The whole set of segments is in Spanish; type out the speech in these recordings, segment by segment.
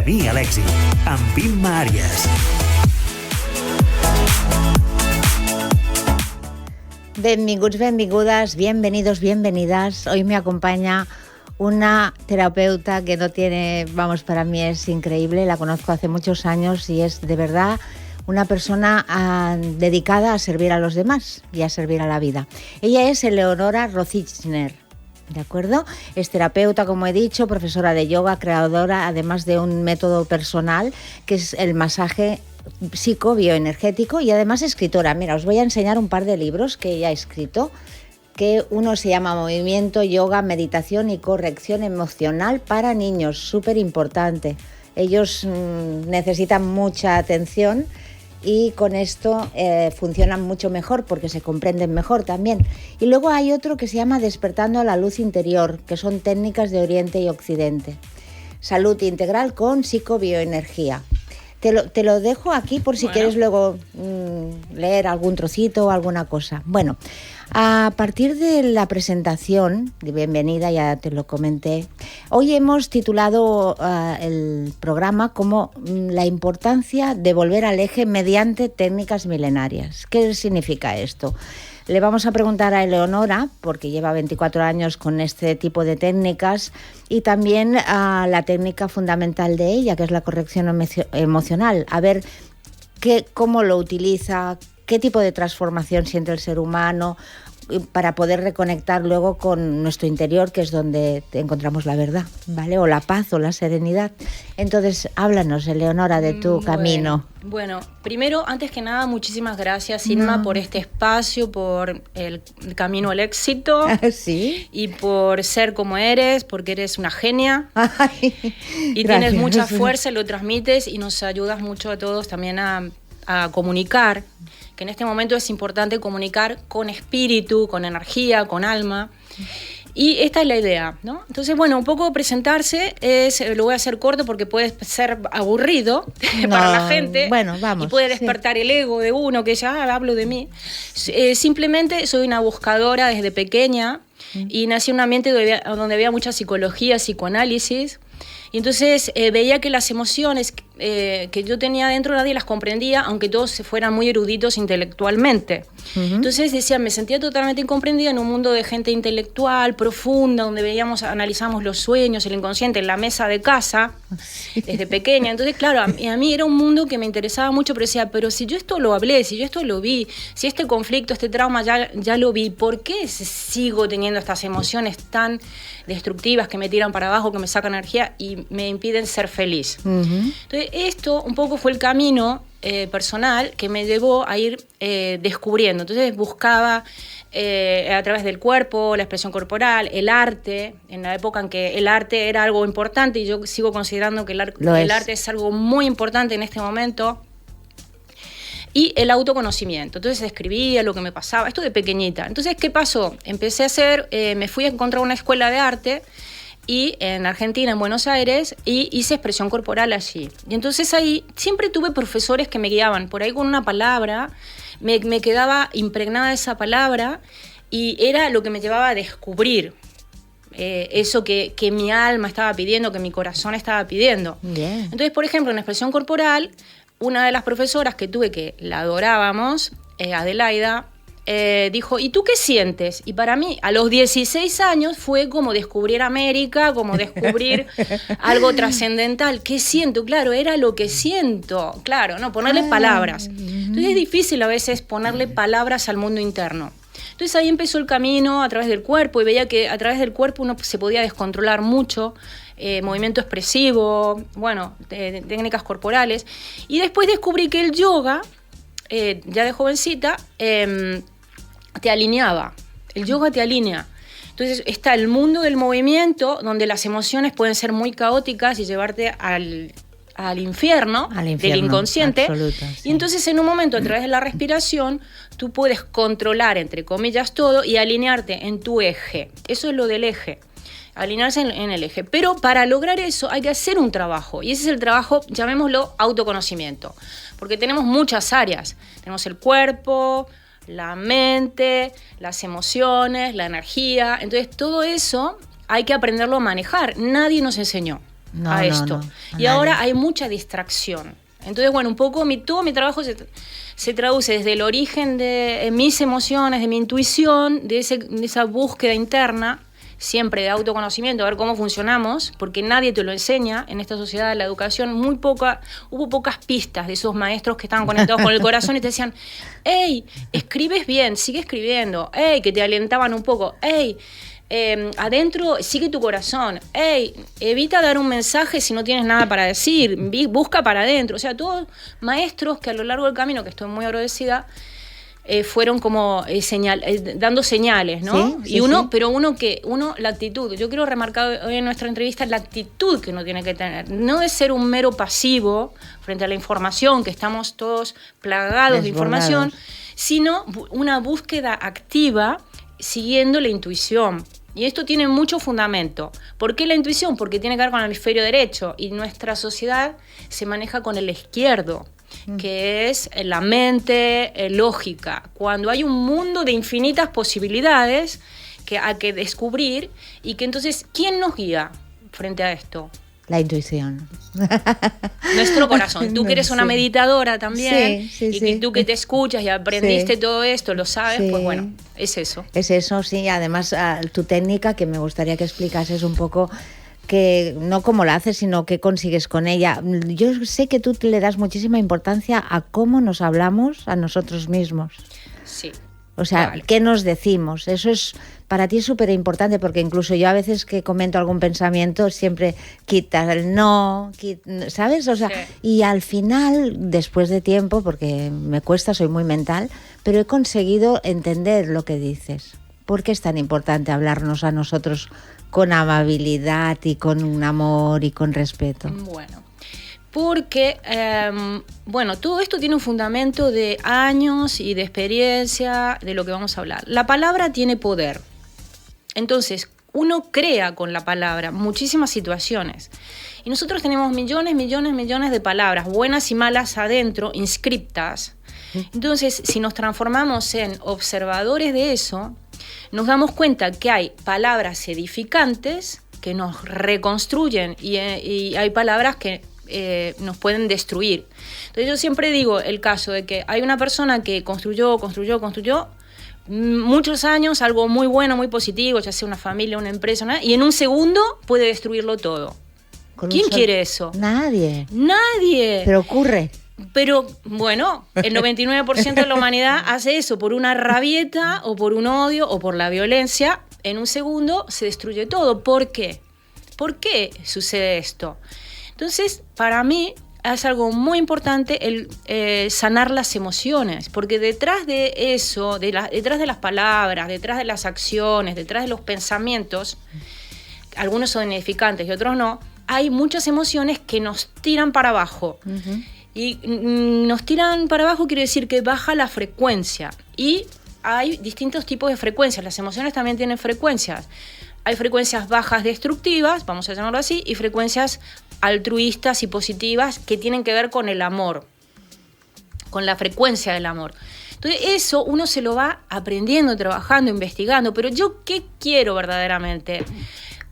Camí a l'èxit, amb Imma Àries. Benvinguts, benvingudes, bienvenidos, bienvenidas. Hoy me acompaña una terapeuta que no tiene, para mí es increíble, la conozco hace muchos años y es de verdad una persona dedicada a servir a los demás y a servir a la vida. Ella es Eleonora Rosichner, ¿de acuerdo? Es terapeuta, como he dicho, profesora de yoga, creadora además de un método personal que es el masaje psicobioenergético y además escritora. Mira, os voy a enseñar un par de libros que ella ha escrito, que uno se llama Movimiento, Yoga, Meditación y Corrección Emocional para Niños, súper importante. Ellos necesitan mucha atención y con esto funcionan mucho mejor porque se comprenden mejor también. Y luego hay otro que se llama Despertando a la Luz Interior, que son técnicas de Oriente y Occidente. Salud integral con psicobioenergía. Te lo dejo aquí por si quieres luego leer algún trocito o alguna cosa. Bueno, a partir de la presentación, de bienvenida, ya te lo comenté, hoy hemos titulado el programa como La importancia de volver al eje mediante técnicas milenarias. ¿Qué significa esto? Le vamos a preguntar a Eleonora, porque lleva 24 años con este tipo de técnicas, y también a la técnica fundamental de ella, que es la corrección emocional. A ver cómo lo utiliza, qué tipo de transformación siente el ser humano, para poder reconectar luego con nuestro interior, que es donde encontramos la verdad, ¿vale? O la paz o la serenidad. Entonces, háblanos, Eleonora, de tu camino. Bueno, primero, antes que nada, muchísimas gracias, Inma, por este espacio, por el camino al éxito. ¿Sí? Y por ser como eres, porque eres una genia. Ay, y gracias. Tienes mucha fuerza, lo transmites y nos ayudas mucho a todos también a comunicar, que en este momento es importante comunicar con espíritu, con energía, con alma. Y esta es la idea, ¿no? Entonces, bueno, un poco presentarse, lo voy a hacer corto porque puede ser aburrido para la gente. Bueno, vamos. Y puede despertar el ego de uno, que ya hablo de mí. Simplemente soy una buscadora desde pequeña y nací en un ambiente donde había mucha psicología, psicoanálisis. Y entonces veía que las emociones que yo tenía dentro nadie las comprendía, aunque todos fueran muy eruditos intelectualmente. Entonces decía, me sentía totalmente incomprendida en un mundo de gente intelectual, profunda, donde analizamos los sueños, el inconsciente, en la mesa de casa, desde pequeña. Entonces, claro, a mí era un mundo que me interesaba mucho, pero decía, pero si yo esto lo hablé, si yo esto lo vi, si este conflicto, este trauma ya lo vi, ¿por qué sigo teniendo estas emociones tan destructivas que me tiran para abajo, que me sacan energía y me impiden ser feliz? Entonces, esto un poco fue el camino personal que me llevó a ir descubriendo. Entonces buscaba a través del cuerpo, la expresión corporal, el arte, en la época en que el arte era algo importante, y yo sigo considerando que el arte es algo muy importante en este momento. Y el autoconocimiento. Entonces escribía lo que me pasaba, esto de pequeñita. Entonces, ¿qué pasó? Empecé a me fui a encontrar una escuela de arte y en Argentina, en Buenos Aires, y hice expresión corporal allí. Y entonces ahí siempre tuve profesores que me guiaban, por ahí con una palabra, me quedaba impregnada esa palabra y era lo que me llevaba a descubrir eso que mi alma estaba pidiendo, que mi corazón estaba pidiendo. Bien. Entonces, por ejemplo, en expresión corporal, una de las profesoras que tuve, que la adorábamos, Adelaida, dijo, ¿y tú qué sientes? Y para mí, a los 16 años, fue como descubrir América, como descubrir algo trascendental. ¿Qué siento? Claro, era lo que siento. Claro, no, ponerle palabras. Entonces es difícil a veces ponerle palabras al mundo interno. Entonces ahí empezó el camino a través del cuerpo y veía que a través del cuerpo uno se podía descontrolar mucho, movimiento expresivo, técnicas corporales. Y después descubrí que el yoga, ya de jovencita, te alineaba. El yoga te alinea. Entonces está el mundo del movimiento, donde las emociones pueden ser muy caóticas y llevarte al infierno del inconsciente. Absoluta, sí. Y entonces en un momento, a través de la respiración, tú puedes controlar, entre comillas, todo y alinearte en tu eje. Eso es lo del eje. Alinearse en el eje. Pero para lograr eso hay que hacer un trabajo. Y ese es el trabajo, llamémoslo autoconocimiento. Porque tenemos muchas áreas. Tenemos el cuerpo, la mente, las emociones, la energía. Entonces todo eso hay que aprenderlo a manejar. Nadie nos enseñó. a esto. Y ahora hay mucha distracción. Entonces, bueno, un poco todo mi trabajo se traduce desde el origen de mis emociones, de mi intuición, de esa búsqueda interna, siempre de autoconocimiento, a ver cómo funcionamos, porque nadie te lo enseña en esta sociedad de la educación. Hubo pocas pistas de esos maestros que estaban conectados con el corazón y te decían, hey, escribes bien, sigue escribiendo, hey, que te alentaban un poco, hey, adentro sigue tu corazón, hey, evita dar un mensaje si no tienes nada para decir, busca para adentro. O sea, todos maestros que a lo largo del camino, que estoy muy agradecida, fueron como dando señales, ¿no? Sí, pero la actitud. Yo quiero remarcar hoy en nuestra entrevista la actitud que uno tiene que tener. No de ser un mero pasivo frente a la información, que estamos todos plagados de información, sino una búsqueda activa siguiendo la intuición. Y esto tiene mucho fundamento. ¿Por qué la intuición? Porque tiene que ver con el hemisferio derecho y nuestra sociedad se maneja con el izquierdo, que es la mente lógica, cuando hay un mundo de infinitas posibilidades hay que descubrir, y que entonces, ¿quién nos guía frente a esto? La intuición. Nuestro corazón. Tú que eres una meditadora también, tú que te escuchas y aprendiste todo esto, lo sabes, pues bueno, es eso. Es eso, sí. Además, tu técnica, que me gustaría que explicases un poco, que no cómo la haces, sino qué consigues con ella. Yo sé que tú le das muchísima importancia a cómo nos hablamos a nosotros mismos. Sí. O sea, ¿qué nos decimos? Eso es, para ti es súper importante, porque incluso yo a veces que comento algún pensamiento siempre quitas el no, ¿sabes? O sea, y al final, después de tiempo, porque me cuesta, soy muy mental, pero he conseguido entender lo que dices. ¿Por qué es tan importante hablarnos a nosotros con amabilidad y con un amor y con respeto? Bueno, porque todo esto tiene un fundamento de años y de experiencia de lo que vamos a hablar. La palabra tiene poder. Entonces, uno crea con la palabra muchísimas situaciones. Y nosotros tenemos millones de palabras, buenas y malas adentro, inscriptas. Entonces, si nos transformamos en observadores de eso, nos damos cuenta que hay palabras edificantes que nos reconstruyen y hay palabras que nos pueden destruir. Entonces yo siempre digo el caso de que hay una persona que construyó muchos años algo muy bueno, muy positivo, ya sea una familia, una empresa, ¿no? Y en un segundo puede destruirlo todo. ¿Quién quiere eso? Nadie. Pero ocurre. Pero bueno, el 99% de la humanidad hace eso por una rabieta o por un odio o por la violencia. En un segundo se destruye todo. ¿Por qué? ¿Por qué sucede esto? Entonces, para mí es algo muy importante el sanar las emociones, porque detrás de eso, detrás de las palabras, detrás de las acciones, detrás de los pensamientos, algunos son edificantes y otros no, hay muchas emociones que nos tiran para abajo. Uh-huh. Y nos tiran para abajo quiere decir que baja la frecuencia. Y hay distintos tipos de frecuencias. Las emociones también tienen frecuencias. Hay frecuencias bajas destructivas, vamos a llamarlo así, y frecuencias altruistas y positivas que tienen que ver con el amor, con la frecuencia del amor. Entonces eso uno se lo va aprendiendo, trabajando, investigando. Pero ¿yo qué quiero verdaderamente?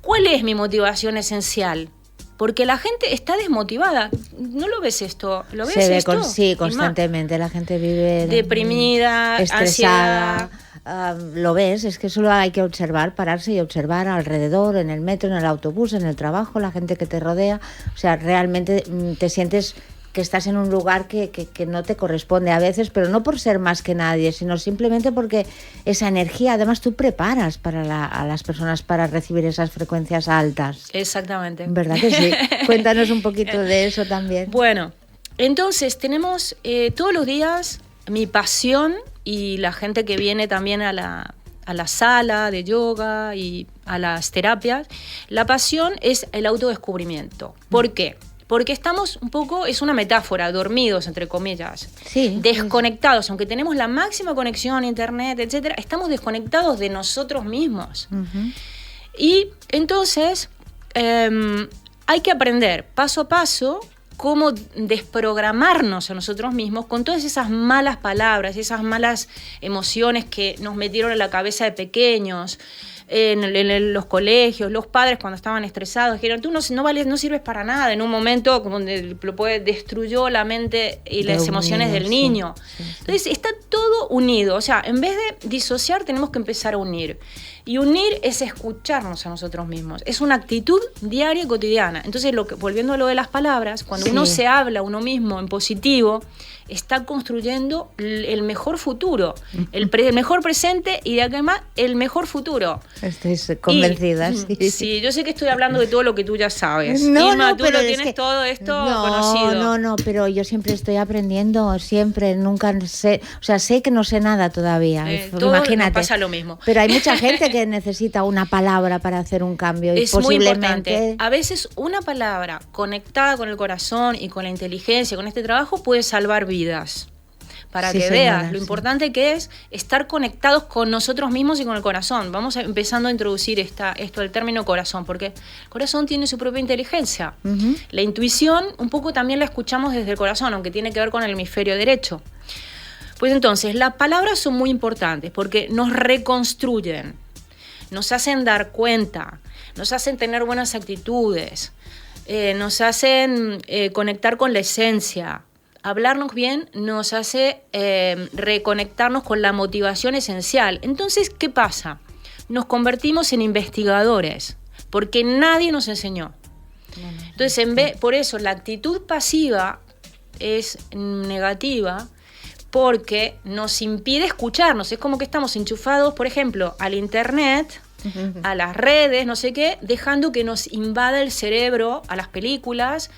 ¿Cuál es mi motivación esencial? Porque la gente está desmotivada. ¿No lo ves esto? ¿Lo ves Se ve esto? Sí, constantemente. La gente vive deprimida, estresada. Ansiedad. Lo ves, es que solo hay que observar, pararse y observar alrededor, en el metro, en el autobús, en el trabajo, la gente que te rodea. O sea, realmente te sientes que estás en un lugar que no te corresponde a veces, pero no por ser más que nadie, sino simplemente porque esa energía, además tú preparas a las personas para recibir esas frecuencias altas. Exactamente. ¿Verdad que sí? Cuéntanos un poquito de eso también. Bueno, entonces tenemos todos los días mi pasión y la gente que viene también a la sala de yoga y a las terapias. La pasión es el autodescubrimiento. ¿Por qué? Porque estamos un poco, es una metáfora, dormidos, entre comillas, sí, desconectados, aunque tenemos la máxima conexión a internet, etcétera, estamos desconectados de nosotros mismos. Uh-huh. Y entonces hay que aprender paso a paso cómo desprogramarnos a nosotros mismos con todas esas malas palabras, esas malas emociones que nos metieron en la cabeza de pequeños, en los colegios. Los padres, cuando estaban estresados, dijeron: tú no sirves para nada. En un momento donde destruyó la mente y las emociones del niño. Sí. Entonces está todo unido. O sea, en vez de disociar, tenemos que empezar a unir. Y unir es escucharnos a nosotros mismos. Es una actitud diaria y cotidiana. Entonces, volviendo a lo de las palabras, cuando uno se habla a uno mismo en positivo, está construyendo el mejor futuro, el mejor presente y además el mejor futuro. Estoy convencida. Sí, yo sé que estoy hablando de todo lo que tú ya sabes. No, Irma, no, tú pero lo tienes todo esto conocido. No, pero yo siempre estoy aprendiendo, nunca sé, o sea, sé que no sé nada todavía. Todo imagínate. nos pasa lo mismo. Pero hay mucha gente que necesita una palabra para hacer un cambio. Es y posiblemente... muy importante. A veces una palabra conectada con el corazón y con la inteligencia, con este trabajo, puede salvar vidas. Para que veas lo importante que es estar conectados con nosotros mismos y con el corazón. Vamos empezando a introducir esto del término corazón, porque el corazón tiene su propia inteligencia. Uh-huh. La intuición un poco también la escuchamos desde el corazón, aunque tiene que ver con el hemisferio derecho. Pues entonces, las palabras son muy importantes porque nos reconstruyen, nos hacen dar cuenta, nos hacen tener buenas actitudes, nos hacen conectar con la esencia. Hablarnos bien nos hace reconectarnos con la motivación esencial. Entonces, ¿qué pasa? Nos convertimos en investigadores, porque nadie nos enseñó. Entonces, por eso la actitud pasiva es negativa, porque nos impide escucharnos. Es como que estamos enchufados, por ejemplo, al internet, a las redes, no sé qué, dejando que nos invada el cerebro, a las películas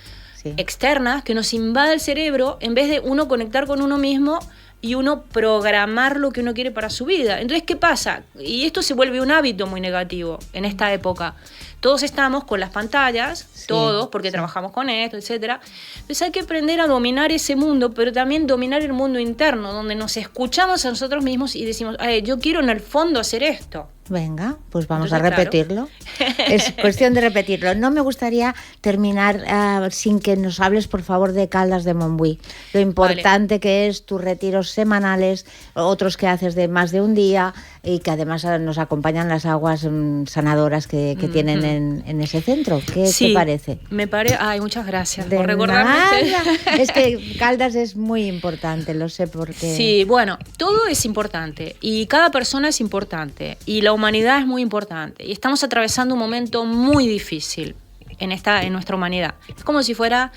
externas, que nos invada el cerebro, en vez de uno conectar con uno mismo y uno programar lo que uno quiere para su vida. Entonces, ¿qué pasa? Y esto se vuelve un hábito muy negativo en esta época. Todos estamos con las pantallas, todos, porque trabajamos con esto, etcétera. Entonces hay que aprender a dominar ese mundo, pero también dominar el mundo interno, donde nos escuchamos a nosotros mismos y decimos: yo quiero en el fondo hacer esto. Venga, pues vamos a repetirlo. Claro. Es cuestión de repetirlo. No me gustaría terminar sin que nos hables, por favor, de Caldas de Montbui. Lo importante que es tus retiros semanales, otros que haces de más de un día y que además nos acompañan las aguas sanadoras que tienen en ese centro. ¿Qué te parece? Me parece. Ay, muchas gracias por recordarme. Es que Caldas es muy importante, lo sé porque... Sí, bueno, todo es importante y cada persona es importante y la humanidad es muy importante y estamos atravesando un momento muy difícil en nuestra humanidad. Es como si fuera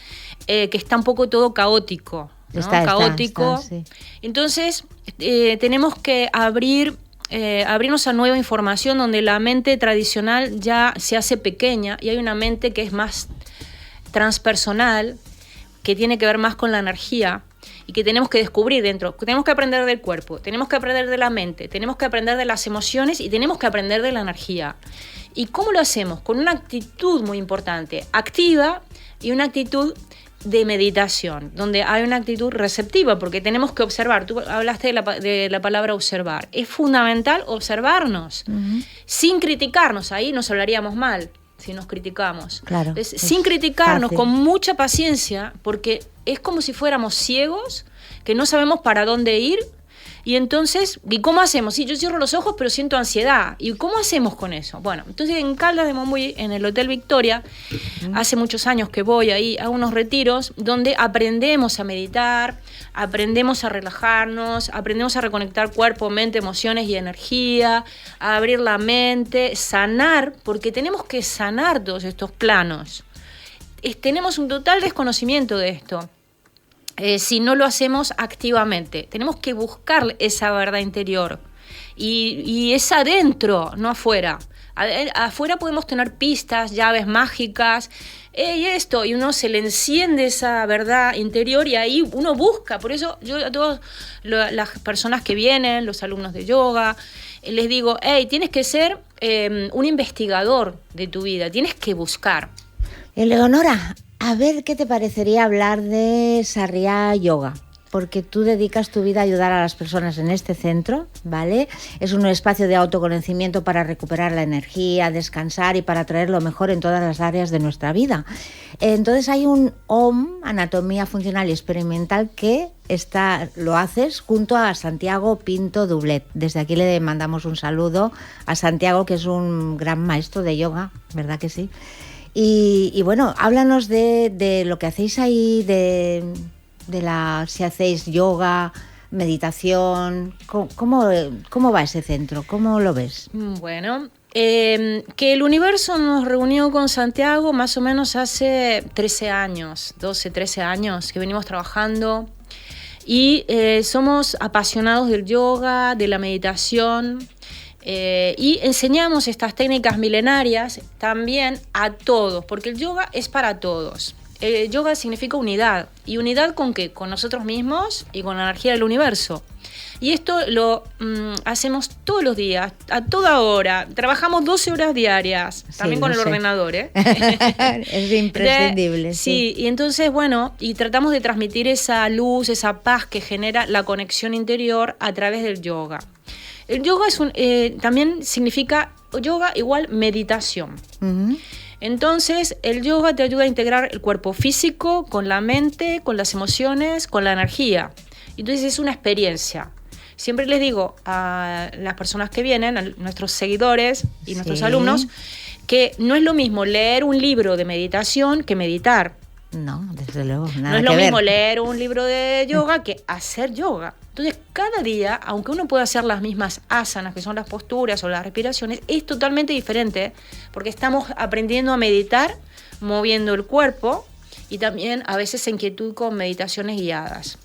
que está un poco todo caótico, ¿no? Caótico. Sí. Entonces tenemos que abrirnos a nueva información donde la mente tradicional ya se hace pequeña y hay una mente que es más transpersonal, que tiene que ver más con la energía y que tenemos que descubrir dentro. Tenemos que aprender del cuerpo, tenemos que aprender de la mente, tenemos que aprender de las emociones y tenemos que aprender de la energía. ¿Y cómo lo hacemos? Con una actitud muy importante, activa, y una actitud de meditación, donde hay una actitud receptiva, porque tenemos que observar. Tú hablaste de la palabra observar. Es fundamental observarnos, sin criticarnos. Ahí nos hablaríamos mal si nos criticamos. Claro, sin criticarnos, fácil. con mucha paciencia, porque es como si fuéramos ciegos, que no sabemos para dónde ir. Y entonces, ¿y cómo hacemos? Sí, yo cierro los ojos, pero siento ansiedad. ¿Y cómo hacemos con eso? Bueno, entonces en Caldas de Montbui, en el Hotel Victoria, hace muchos años que voy ahí a unos retiros donde aprendemos a meditar, aprendemos a relajarnos, aprendemos a reconectar cuerpo, mente, emociones y energía, a abrir la mente, sanar, porque tenemos que sanar todos estos planos. Tenemos un total desconocimiento de esto. Si no lo hacemos activamente. Tenemos que buscar esa verdad interior. Y es adentro, no afuera. Afuera podemos tener pistas, llaves mágicas, y esto, y uno se le enciende esa verdad interior y ahí uno busca. Por eso yo a todas las personas que vienen, los alumnos de yoga, les digo: tienes que ser un investigador de tu vida, tienes que buscar. Eleonora, a ver qué te parecería hablar de Sarriá Yoga. porque tú dedicas tu vida a ayudar a las personas en este centro, ¿vale? Es un espacio de autoconocimiento para recuperar la energía, descansar y para traer lo mejor en todas las áreas de nuestra vida. Entonces hay un OM, Anatomía Funcional y Experimental, que lo haces junto a Santiago Pinto Dublet. Desde aquí le mandamos un saludo a Santiago, que es un gran maestro de yoga, ¿verdad que sí? Y bueno, háblanos de lo que hacéis ahí, si hacéis yoga, meditación. ¿Cómo va ese centro? ¿Cómo lo ves? Bueno, que el universo nos reunió con Santiago más o menos hace 13 años, 12, 13 años que venimos trabajando y somos apasionados del yoga, de la meditación. Y enseñamos estas técnicas milenarias también a todos, porque el yoga es para todos. El yoga significa unidad. ¿Y unidad con qué? Con nosotros mismos y con la energía del universo. Y esto lo hacemos todos los días, a toda hora. Trabajamos 12 horas diarias, también con el ordenador, ¿eh? Es imprescindible. Sí, y entonces, bueno, y tratamos de transmitir esa luz, esa paz que genera la conexión interior a través del yoga. El yoga también significa yoga igual meditación. Uh-huh. Entonces, el yoga te ayuda a integrar el cuerpo físico con la mente, con las emociones, con la energía. Entonces, es una experiencia. Siempre les digo a las personas que vienen, a nuestros seguidores y nuestros alumnos, que no es lo mismo leer un libro de meditación que meditar. No, desde luego, nada que ver. No es lo mismo leer un libro de yoga que hacer yoga. Entonces, cada día, aunque uno pueda hacer las mismas asanas, que son las posturas o las respiraciones, es totalmente diferente porque estamos aprendiendo a meditar, moviendo el cuerpo y también a veces en quietud con meditaciones guiadas.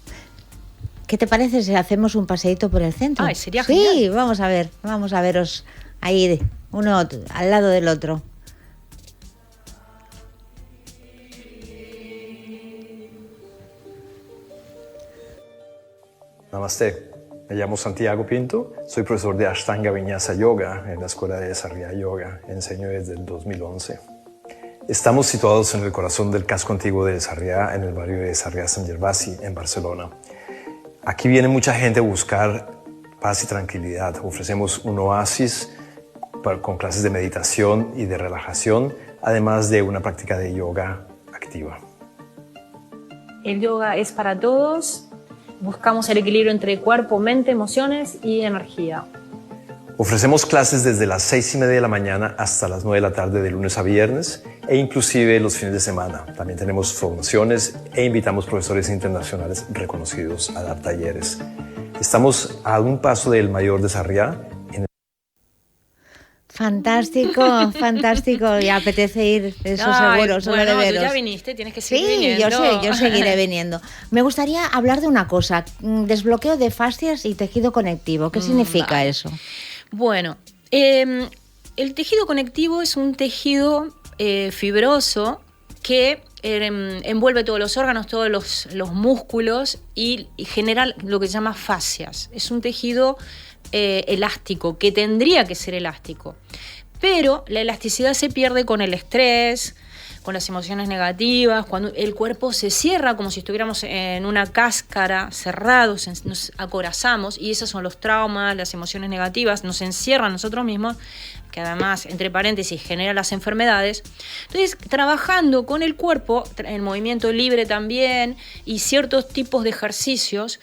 ¿Qué te parece si hacemos un paseíto por el centro? Ay, sería genial. Sí, vamos a veros ahí, uno al lado del otro. Namaste, me llamo Santiago Pinto, soy profesor de Ashtanga Vinyasa Yoga en la Escuela de Desarrollo Yoga, enseño desde el 2011. Estamos situados en el corazón del casco antiguo de Desarrollo, en el barrio de Desarrollo Sant Gervasi, en Barcelona. Aquí viene mucha gente a buscar paz y tranquilidad. Ofrecemos un oasis con clases de meditación y de relajación, además de una práctica de yoga activa. El yoga es para todos. Buscamos el equilibrio entre cuerpo, mente, emociones y energía. Ofrecemos clases desde las 6:30 de la mañana hasta las 9 de la tarde de lunes a viernes e inclusive los fines de semana. También tenemos formaciones e invitamos profesores internacionales reconocidos a dar talleres. Estamos a un paso del Mayor de Sarriá. Fantástico, fantástico. Y apetece ir, eso seguro, solo de veros. Tú ya viniste, tienes que seguir viniendo. Sí, yo seguiré viniendo. Me gustaría hablar de una cosa, desbloqueo de fascias y tejido conectivo. ¿Qué significa eso? Bueno, el tejido conectivo es un tejido fibroso que envuelve todos los órganos, todos los músculos y genera lo que se llama fascias. Es un tejido elástico, que tendría que ser elástico. Pero la elasticidad se pierde con el estrés, con las emociones negativas, cuando el cuerpo se cierra como si estuviéramos en una cáscara, cerrados, nos acorazamos, y esos son los traumas, las emociones negativas, nos encierran nosotros mismos, que además, entre paréntesis, genera las enfermedades. Entonces, trabajando con el cuerpo, en movimiento libre también, y ciertos tipos de ejercicios,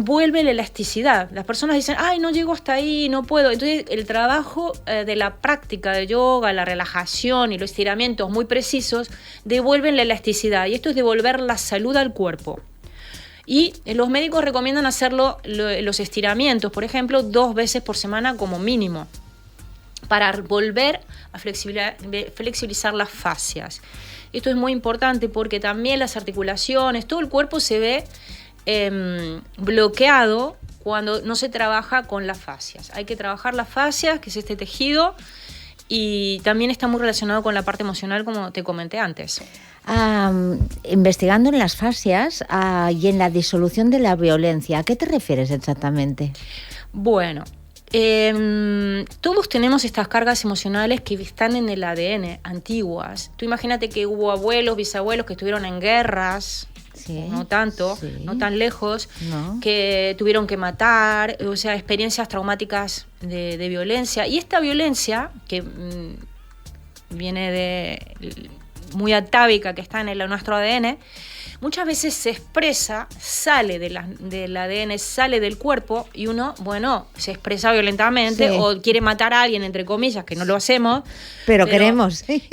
vuelve la elasticidad. Las personas dicen, ay, no llego hasta ahí, no puedo. Entonces, el trabajo de la práctica de yoga, la relajación y los estiramientos muy precisos devuelven la elasticidad. Y esto es devolver la salud al cuerpo. Y los médicos recomiendan hacerlo, los estiramientos, por ejemplo, 2 veces por semana como mínimo, para volver a flexibilizar las fascias. Esto es muy importante porque también las articulaciones, todo el cuerpo se ve bloqueado cuando no se trabaja con las fascias. Hay que trabajar las fascias, que es este tejido, y también está muy relacionado con la parte emocional, como te comenté antes. Investigando en las fascias y en la disolución de la violencia, ¿a qué te refieres exactamente? Bueno, todos tenemos estas cargas emocionales que están en el ADN, antiguas. Tú imagínate que hubo abuelos, bisabuelos que estuvieron en guerras. Sí, no tanto, sí. no tan lejos, No. que tuvieron que matar, o sea, experiencias traumáticas de violencia. Y esta violencia, que viene de muy atávica, que está en nuestro ADN, muchas veces se expresa, sale del ADN, sale del cuerpo y uno, bueno, se expresa violentamente Sí. o quiere matar a alguien, entre comillas, que no lo hacemos. Pero queremos. Sí,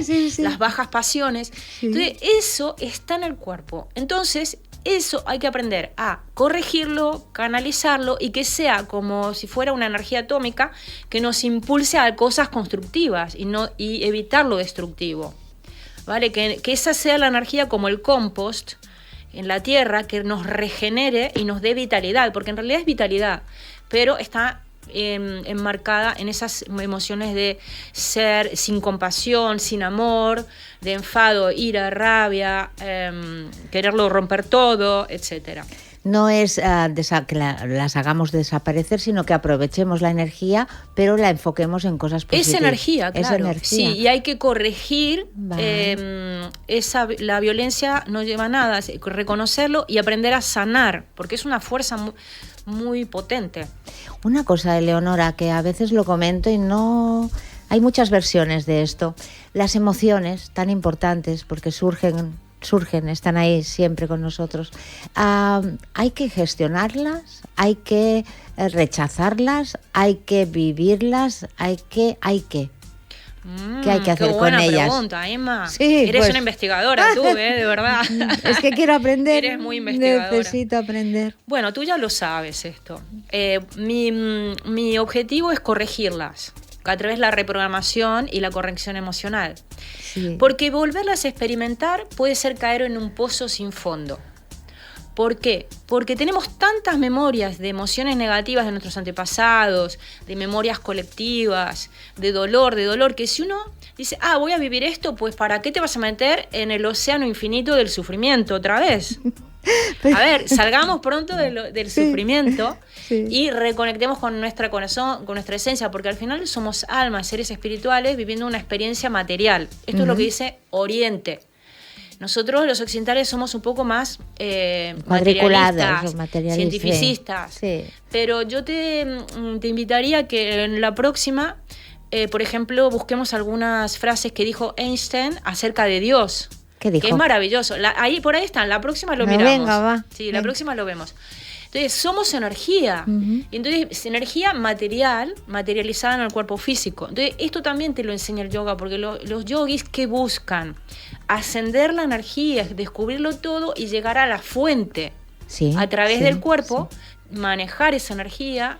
sí. Las bajas pasiones. Sí. Entonces, eso está en el cuerpo. Entonces, eso hay que aprender a corregirlo, canalizarlo y que sea como si fuera una energía atómica que nos impulse a cosas constructivas y evitar lo destructivo. ¿Vale? Que esa sea la energía como el compost en la tierra, que nos regenere y nos dé vitalidad, porque en realidad es vitalidad, pero está enmarcada en esas emociones de ser sin compasión, sin amor, de enfado, ira, rabia, quererlo romper todo, etcétera. No es que las hagamos desaparecer, sino que aprovechemos la energía, pero la enfoquemos en cosas positivas. Es energía, claro. Es energía. Sí, y hay que corregir Vale. la violencia no lleva a nada, reconocerlo y aprender a sanar, porque es una fuerza muy potente. Una cosa, Eleonora, que a veces lo comento y no... Hay muchas versiones de esto. Las emociones tan importantes, porque surgen, están ahí siempre con nosotros. Hay que gestionarlas, hay que rechazarlas, hay que vivirlas, hay que. ¿Qué hay que hacer qué con buena ellas? Pregunta, Emma. Sí, Eres pues. una investigadora tú, de verdad. Es que quiero aprender. Eres muy investigadora. Necesito aprender. Bueno, tú ya lo sabes esto. Mi objetivo es corregirlas a través de la reprogramación y la corrección emocional. Sí. Porque volverlas a experimentar puede ser caer en un pozo sin fondo. ¿Por qué? Porque tenemos tantas memorias de emociones negativas de nuestros antepasados, de memorias colectivas, de dolor, que si uno dice, voy a vivir esto, pues ¿para qué te vas a meter en el océano infinito del sufrimiento otra vez? A ver, salgamos pronto del sufrimiento y reconectemos con nuestro corazón, con nuestra esencia, porque al final somos almas, seres espirituales viviendo una experiencia material. Esto es lo que dice Oriente. Nosotros los occidentales somos un poco más materialistas, cientificistas, sí. Pero yo te invitaría que en la próxima, por ejemplo, busquemos algunas frases que dijo Einstein acerca de Dios. ¿Qué dijo? Que es maravilloso. Por ahí están, la próxima lo No, miramos. venga, va. Sí, la Venga. próxima lo vemos. Entonces, somos energía. Uh-huh. Y entonces, energía materializada en el cuerpo físico. Entonces, esto también te lo enseña el yoga, porque los yogis, ¿qué buscan? Ascender la energía, descubrirlo todo y llegar a la fuente. Sí, A través sí, del cuerpo, manejar esa energía,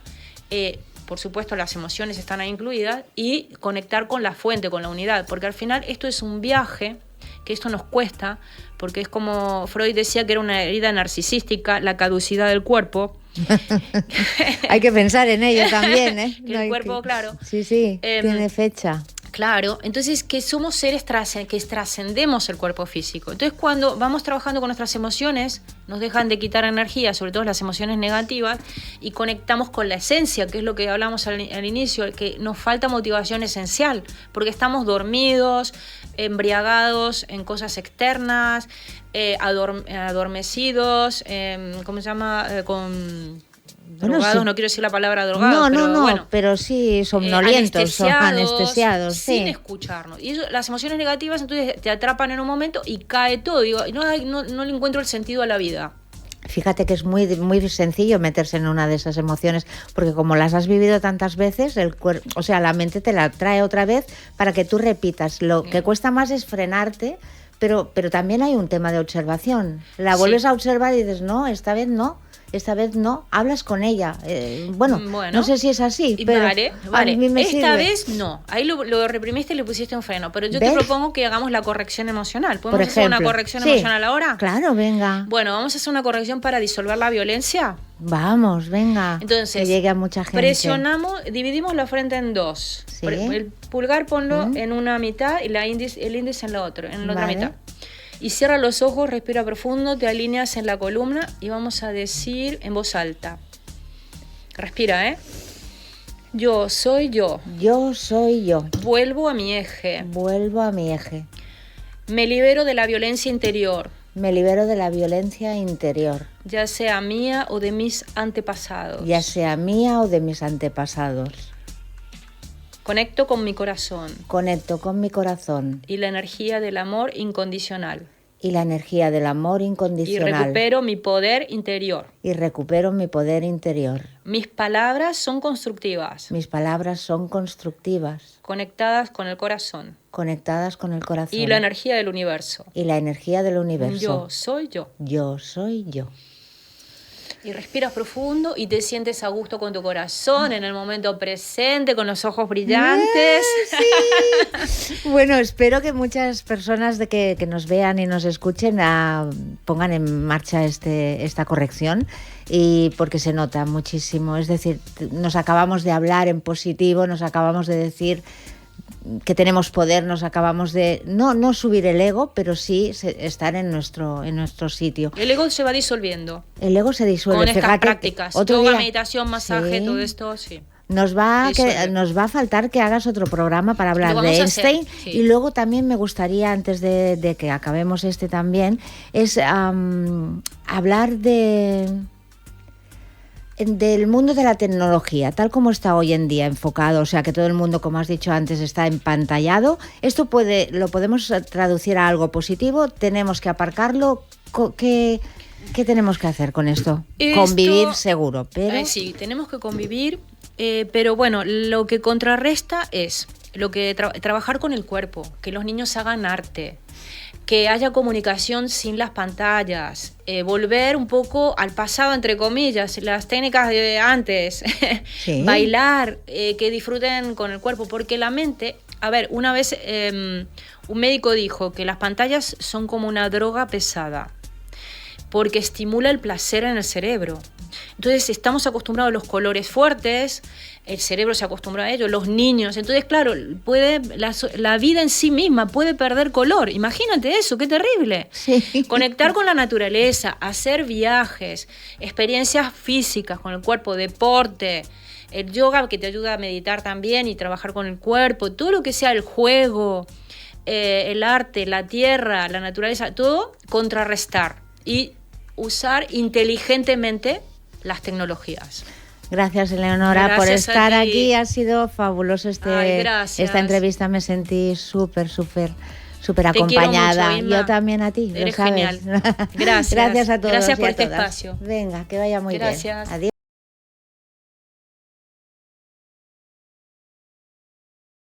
por supuesto las emociones están ahí incluidas, y conectar con la fuente, con la unidad. Porque al final esto es un viaje, que esto nos cuesta, porque es como Freud decía que era una herida narcisística, la caducidad del cuerpo. Hay que pensar en ello también, ¿eh? Que el cuerpo, claro. Sí, tiene fecha. Claro, entonces que somos seres que trascendemos el cuerpo físico. Entonces cuando vamos trabajando con nuestras emociones, nos dejan de quitar energía, sobre todo las emociones negativas, y conectamos con la esencia, que es lo que hablamos al inicio, que nos falta motivación esencial, porque estamos dormidos, embriagados en cosas externas, adormecidos, ¿cómo se llama? Drogados, no quiero decir la palabra drogados, pero sí somnolientos, anestesiados, sin sí. escucharnos. Y las emociones negativas entonces te atrapan en un momento y cae todo. Digo, no le encuentro el sentido a la vida. Fíjate que es muy, muy sencillo meterse en una de esas emociones, porque como las has vivido tantas veces, la mente te la trae otra vez para que tú repitas. Lo que cuesta más es frenarte, pero también hay un tema de observación. La vuelves a observar y dices, no, esta vez no, hablas con ella. Bueno, no sé si es así, pero vale. a mí me sirve. Esta vez no, ahí lo reprimiste y le pusiste un freno, pero yo te propongo que hagamos la corrección emocional. ¿Podemos hacer una corrección emocional ahora? Claro, venga. Bueno, vamos a hacer una corrección para disolver la violencia. Vamos, venga. Entonces, que llegue a mucha gente. Presionamos, dividimos la frente en dos. ¿Sí? El pulgar ponlo en una mitad y el índice en la otra mitad. Y cierra los ojos, respira profundo, te alineas en la columna y vamos a decir en voz alta. Respira, ¿eh? Yo soy yo. Yo soy yo. Vuelvo a mi eje. Vuelvo a mi eje. Me libero de la violencia interior. Me libero de la violencia interior, ya sea mía o de mis antepasados. ya sea mía o de mis antepasados. Conecto con mi corazón Conecto con mi corazón y la energía del amor incondicional. y la energía del amor Y incondicional. recupero mi poder interior. Y recupero mi poder interior. Mis palabras son constructivas, Mis palabras son constructivas, conectadas con el corazón conectadas con el corazón y la energía del universo. y la energía del universo. Yo soy yo. Yo soy yo. Y respiras profundo y te sientes a gusto con tu corazón en el momento presente, con los ojos brillantes. Sí. Bueno, espero que muchas personas que nos vean y nos escuchen pongan en marcha esta corrección, y porque se nota muchísimo. Es decir, nos acabamos de hablar en positivo, nos acabamos de decir que tenemos poder, nos acabamos de no subir el ego, pero sí estar en nuestro sitio. El ego se va disolviendo El ego se disuelve. con estas Fíjate, prácticas. otro Yoga, día- meditación, masaje, Sí. todo esto, sí. Nos va Disuelve. a faltar que hagas otro programa para hablar Lo de vamos a hacer, Einstein, sí. y luego también me gustaría, antes de que acabemos también, es hablar del mundo de la tecnología, tal como está hoy en día enfocado, o sea que todo el mundo, como has dicho antes, está empantallado. Esto lo podemos traducir a algo positivo, tenemos que aparcarlo. ¿Qué tenemos que hacer con esto? Convivir seguro, pero... Sí, tenemos que convivir, pero bueno, lo que contrarresta es lo que trabajar con el cuerpo, que los niños hagan arte, que haya comunicación sin las pantallas, volver un poco al pasado, entre comillas, las técnicas de antes, Sí. bailar, que disfruten con el cuerpo, porque la mente, a ver, una vez un médico dijo que las pantallas son como una droga pesada, porque estimula el placer en el cerebro. Entonces estamos acostumbrados a los colores fuertes, el cerebro se acostumbra a ello, los niños. Entonces, claro, la vida en sí misma puede perder color. Imagínate eso, qué terrible. Sí. Conectar con la naturaleza, hacer viajes, experiencias físicas con el cuerpo, deporte, el yoga que te ayuda a meditar también y trabajar con el cuerpo, todo lo que sea el juego, el arte, la tierra, la naturaleza, todo contrarrestar y usar inteligentemente las tecnologías. Gracias, Eleonora, por Gracias a estar ti. aquí. Ha sido fabuloso Ay, gracias. esta entrevista. Me sentí súper Te quiero acompañada. mucho, Inma. Yo también a ti, lo Eres sabes. genial. Gracias. Gracias a todos. Gracias y por a este todas. espacio. Venga, que vaya muy bien. Gracias. Adiós.